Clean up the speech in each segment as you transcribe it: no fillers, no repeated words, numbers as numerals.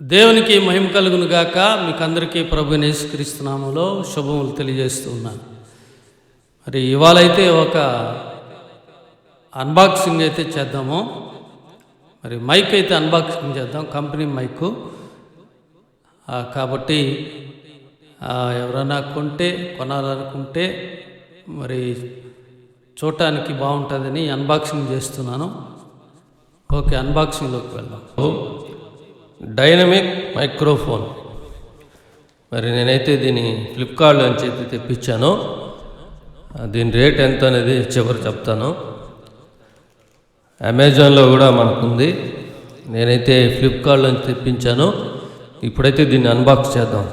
దేవునికి మహిమ కలుగును గాక. మీకు అందరికీ ప్రభువైన యేసుక్రీస్తు నామములో శుభములు తెలియజేస్తూ ఉన్నాను. మరి ఇవాళ అయితే ఒక అన్బాక్సింగ్ అయితే చేద్దాము. మరి మైక్ అయితే అన్బాక్సింగ్ చేద్దాం, కంపెనీ మైకు. కాబట్టి ఎవరైనా కొనాలనుకుంటే మరి చూడటానికి బాగుంటుందని అన్బాక్సింగ్ చేస్తున్నాను. ఓకే, అన్బాక్సింగ్లోకి వెళ్దాం. Dynamic microphone. మరి నేనైతే దీన్ని ఫ్లిప్కార్ట్లో నుంచి అయితే తెప్పించాను. దీని రేట్ ఎంత అనేది చివరి చెప్తాను. అమెజాన్లో కూడా మనకుంది. నేనైతే ఫ్లిప్కార్ట్లో నుంచి తెప్పించాను. ఇప్పుడైతే దీన్ని అన్బాక్స్ చేద్దాం.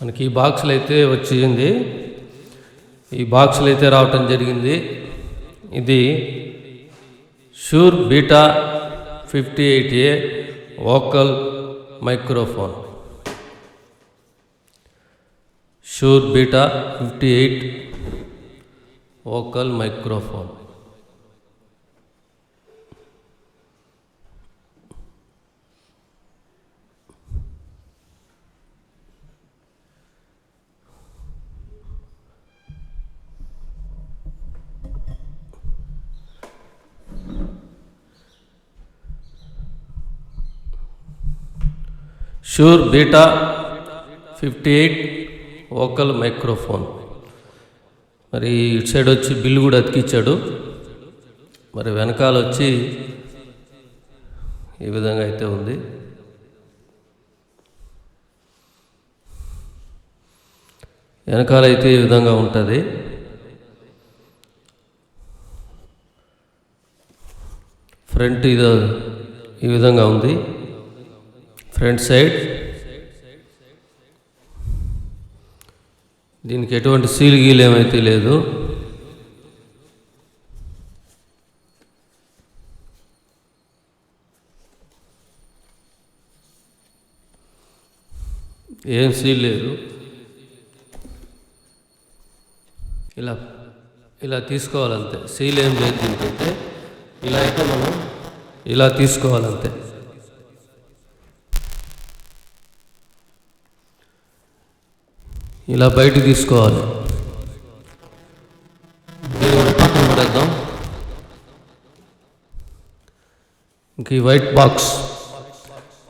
మనకి ఈ బాక్సులు అయితే వచ్చింది. ఈ బాక్సులు అయితే రావటం జరిగింది. ఇది sure beta 58A vocal microphone. Sure beta 58 vocal microphone. Sure beta 58 vocal microphone. మరి ఇటు సైడ్ వచ్చి బిల్లు కూడా అతికిచ్చాడు. మరి వెనకాల వచ్చి ఈ విధంగా అయితే ఉంది. వెనకాల అయితే ఈ విధంగా ఉంటుంది. ఫ్రంట్ ఇది ఈ విధంగా ఉంది. ఫ్రంట్ సైడ్ దీనికి ఎటువంటి సీల్ గీలు ఏమైతే లేదు. ఏం సీల్ లేదు. ఇలా తీసుకోవాలంతే. సీల్ ఏం లేదు దీనికైతే. ఇలా అయితే మనం ఇలా తీసుకోవాలంతే. ఇలా బయట తీసుకోవాలి. పక్కన పడేద్దాం. ఇంక ఈ వైట్ బాక్స్,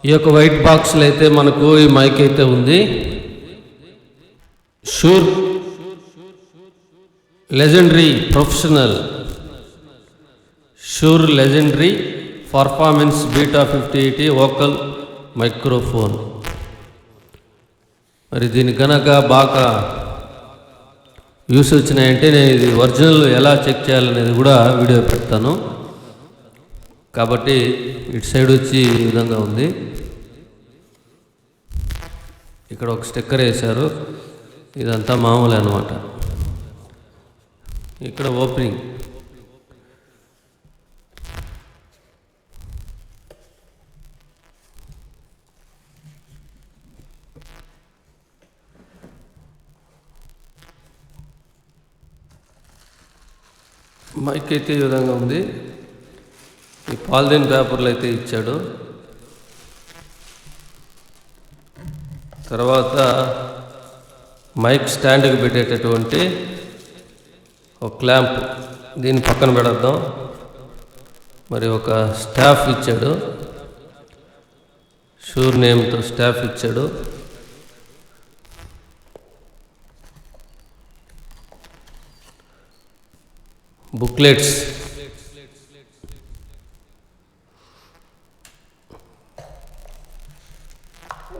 ఈ యొక్క వైట్ బాక్స్లో అయితే మనకు ఈ మైక్ అయితే ఉంది. Sure legendary professional sure legendary performance beta 58 vocal microphone. మరి దీని కనుక బాగా యూస్ వచ్చినాయంటే నేను ఇది ఒరిజినల్ ఎలా చెక్ చేయాలనేది కూడా వీడియో పెడతాను. కాబట్టి ఇటు సైడ్ వచ్చి ఈ విధంగా ఉంది. ఇక్కడ ఒక స్టిక్కర్ వేశారు. ఇదంతా మామూలు అన్నమాట. ఇక్కడ ఓపెనింగ్. మైక్ అయితే ఈ విధంగా ఉంది. ఈ పాలిథిన్ పేపర్లు అయితే ఇచ్చాడు. తర్వాత మైక్ స్టాండ్కి పెట్టేటటువంటి ఒక క్లాంప్, దీన్ని పక్కన పెడద్దాం. మరి ఒక స్టాఫ్ ఇచ్చాడు. షూర్ నేమ్తో స్టాఫ్ ఇచ్చాడు. బుక్లెట్స్,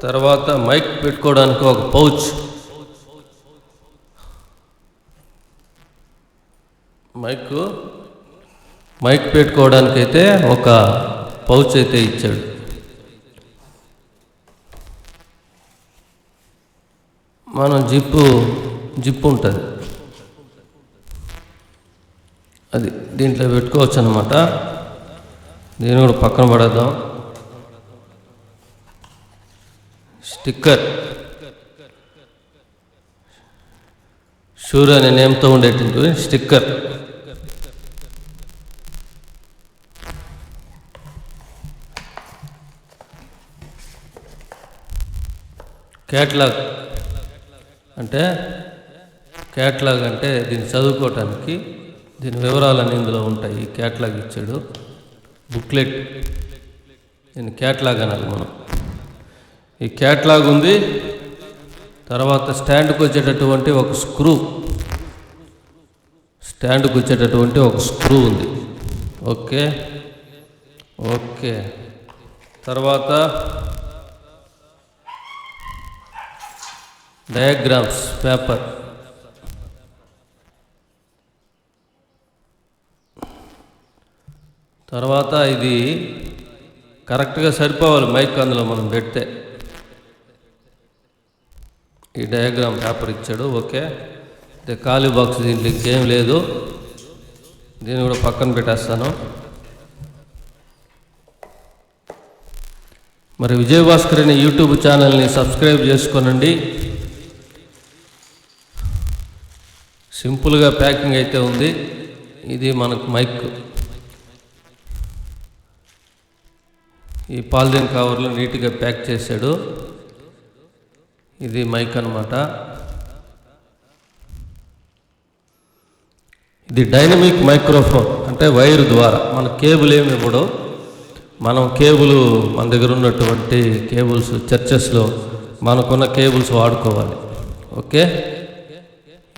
తర్వాత మైక్ పెట్టుకోవడానికి ఒక పౌచ్, మైక్ పెట్టుకోవడానికైతే ఒక పౌచ్ అయితే ఇచ్చాడు. మనం జిప్పు ఉంటుంది, అది దీంట్లో పెట్టుకోవచ్చు అన్నమాట. దీన్ని కూడా పక్కన పడేద్దాం. స్టిక్కర్, షూర్ అనే నేమ్తో ఉండేటువంటి స్టిక్కర్. క్యాట్లాగ్ అంటే దీన్ని చదువుకోవటానికి దీని వివరాలన్నీ ఇందులో ఉంటాయి. క్యాట్లాగ్ ఇచ్చాడు, బుక్లెట్, దీన్ని క్యాట్లాగ్ అనాలి మనం. ఈ క్యాట్లాగ్ ఉంది. తర్వాత స్టాండ్కి వచ్చేటటువంటి ఒక స్క్రూ ఉంది. ఓకే. తర్వాత డయాగ్రామ్స్ పేపర్, తర్వాత ఇది కరెక్ట్గా సరిపోవాలి మైక్ అందులో మనం పెడితే. ఈ డయాగ్రామ్ పేపర్ ఇచ్చాడు. ఓకే, ఖాళీ బాక్స్, దీంట్లో ఇంకేం లేదు. దీన్ని కూడా పక్కన పెట్టేస్తాను. మరి విజయభాస్కర్ అనే యూట్యూబ్ ఛానల్ని సబ్స్క్రైబ్ చేసుకోనండి. సింపుల్గా ప్యాకింగ్ అయితే ఉంది. ఇది మనకు మైక్, ఈ పాలిథిన్ కవర్లో నీట్గా ప్యాక్ చేశాడు. ఇది మైక్ అన్నమాట. ఇది డైనమిక్ మైక్రోఫోన్, అంటే వైర్ ద్వారా మన కేబుల్ ఏమి ఇవ్వడు. మనం మన దగ్గర ఉన్నటువంటి కేబుల్స్, చర్చెస్లో మనకున్న కేబుల్స్ వాడుకోవాలి. ఓకే,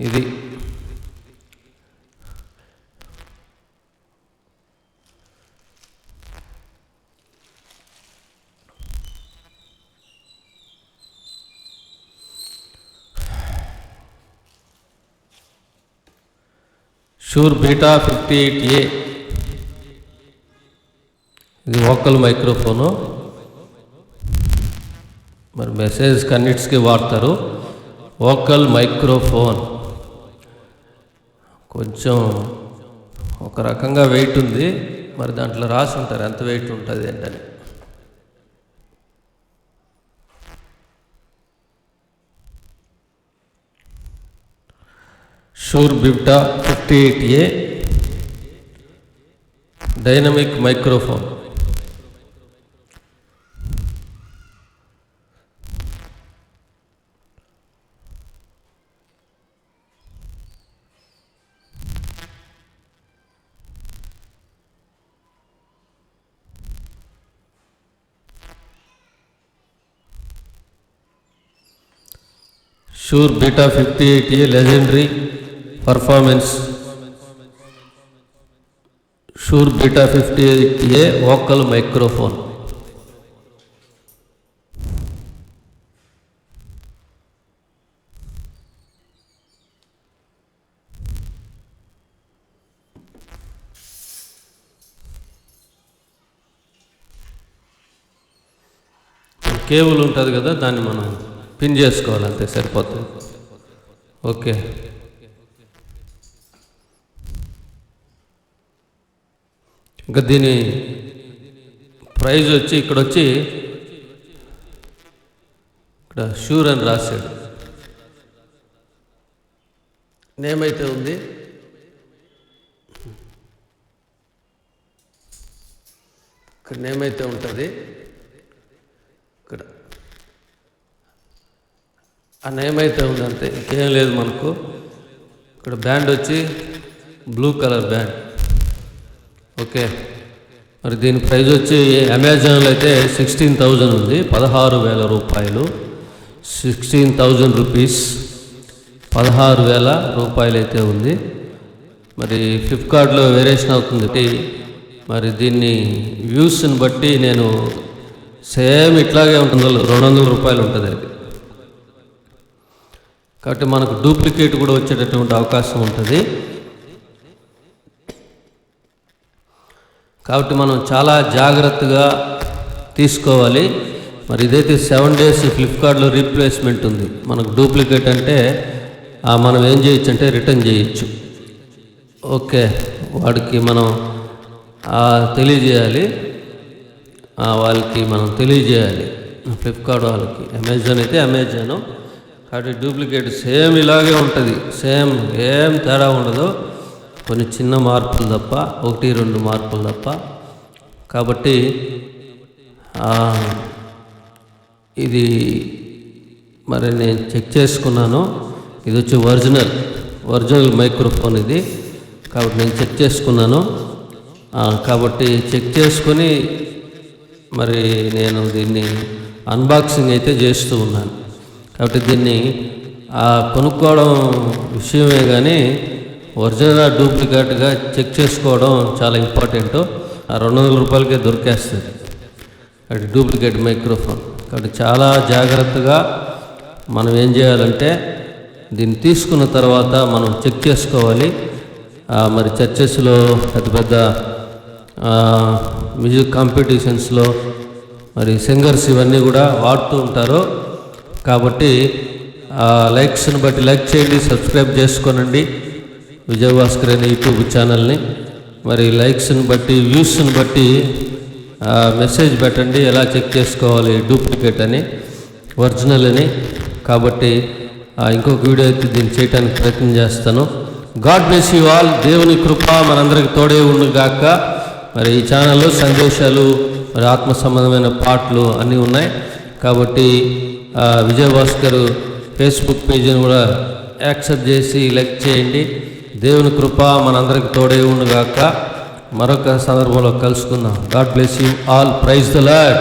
ఇది షూర్ బీటా 58A. ఇది వోకల్ మైక్రోఫోను. మరి మెసేజ్ కన్నిటికి వాడతారు. వోకల్ మైక్రోఫోన్ కొంచెం ఒక రకంగా వెయిట్ ఉంది. మరి దాంట్లో రాసి ఉంటారు ఎంత వెయిట్ ఉంటుంది ఏంటని. Sure beta 58A dynamic microphone. Sure beta 58A legendary performance. Sure beta 58A vocal microphone. Cable ఉంటుంది కదా, దాన్ని మనం పిన్ చేసుకోవాలి, అంతే సరిపోతుంది. ఓకే, ఇంకా దీని ప్రైజ్ వచ్చి ఇక్కడ షూర్ అని రాశాడు. నేమ్ అయితే ఉంది. ఇక్కడ నేమ్ అయితే ఉంటుంది. ఇక్కడ ఆ నేమ్ అయితే ఉంది, అంతే, ఇంకేం లేదు మనకు. ఇక్కడ బ్యాండ్ వచ్చి బ్లూ కలర్ బ్యాండ్. ఓకే, మరి దీని ప్రైజ్ వచ్చి అమెజాన్లో అయితే 16,000 ఉంది, 16,000 రూపాయలు. 16,000 రూపీస్, 16,000 రూపాయలు అయితే ఉంది. మరి ఫ్లిప్కార్ట్లో వేరియేషన్ అవుతుంది. మరి దీన్ని వ్యూస్ని బట్టి నేను సేమ్ ఇట్లాగే ఉంటుంది, 200 రూపాయలు ఉంటుంది అది. కాబట్టి మనకు డూప్లికేట్ కూడా వచ్చేటటువంటి అవకాశం ఉంటుంది. కాబట్టి మనం చాలా జాగ్రత్తగా తీసుకోవాలి. మరి ఇదైతే 7 days ఫ్లిప్కార్ట్లో రీప్లేస్మెంట్ ఉంది. మనకు డూప్లికేట్ అంటే మనం ఏం చేయొచ్చు అంటే రిటర్న్ చేయొచ్చు. ఓకే, వాడికి మనం తెలియజేయాలి, వాళ్ళకి మనం తెలియజేయాలి, ఫ్లిప్కార్ట్ వాళ్ళకి. అమెజాన్ అయితే అమెజాను. కాబట్టి డూప్లికేట్ సేమ్ ఇలాగే ఉంటుంది, సేమ్ ఏం తేడా ఉండదు, కొన్ని చిన్న మార్పులు తప్ప, 1-2 మార్పులు తప్ప. కాబట్టి ఇది మరి నేను చెక్ చేసుకున్నాను. ఇది వచ్చి ఒరిజినల్ మైక్రోఫోన్ ఇది. కాబట్టి నేను చెక్ చేసుకున్నాను. కాబట్టి చెక్ చేసుకొని మరి నేను దీన్ని అన్బాక్సింగ్ అయితే చేస్తూ ఉన్నాను. కాబట్టి దీన్ని కొనుక్కోవడం విషయమే కానీ ఒరిజినల్ డూప్లికేట్గా చెక్ చేసుకోవడం చాలా ఇంపార్టెంట్. 200 రూపాయలకే దొరికేస్తుంది అది డూప్లికేట్ మైక్రోఫోన్. కాబట్టి చాలా జాగ్రత్తగా మనం ఏం చేయాలంటే దీన్ని తీసుకున్న తర్వాత మనం చెక్ చేసుకోవాలి. మరి చర్చెస్లో పెద్ద మ్యూజిక్ కాంపిటీషన్స్లో మరి సింగర్స్ ఇవన్నీ కూడా వాడుతూ ఉంటారు. కాబట్టి లైక్స్ని బట్టి లైక్ చేయండి, సబ్స్క్రైబ్ చేసుకోనండి విజయభాస్కర్ అనే యూట్యూబ్ ఛానల్ని. మరి లైక్స్ని బట్టి వ్యూస్ని బట్టి మెసేజ్ పెట్టండి ఎలా చెక్ చేసుకోవాలి డూప్లికేట్ అని ఒరిజినల్ అని. కాబట్టి ఇంకొక వీడియో అయితే దీన్ని చేయడానికి ప్రయత్నం చేస్తాను. God bless you all. దేవుని కృప మనందరికి తోడే ఉండుగాక. మరి ఈ ఛానల్లో సందేశాలు, మరి ఆత్మ సంబంధమైన పాటలు అన్నీ ఉన్నాయి. కాబట్టి విజయభాస్కర్ ఫేస్బుక్ పేజీని కూడా యాక్సెప్ట్ చేసి లైక్ చేయండి. దేవుని కృప మనందరికి తోడే ఉండుగాక. మరొక సందర్భంలో కలుసుకుందాం. God bless you all. Praise the lord.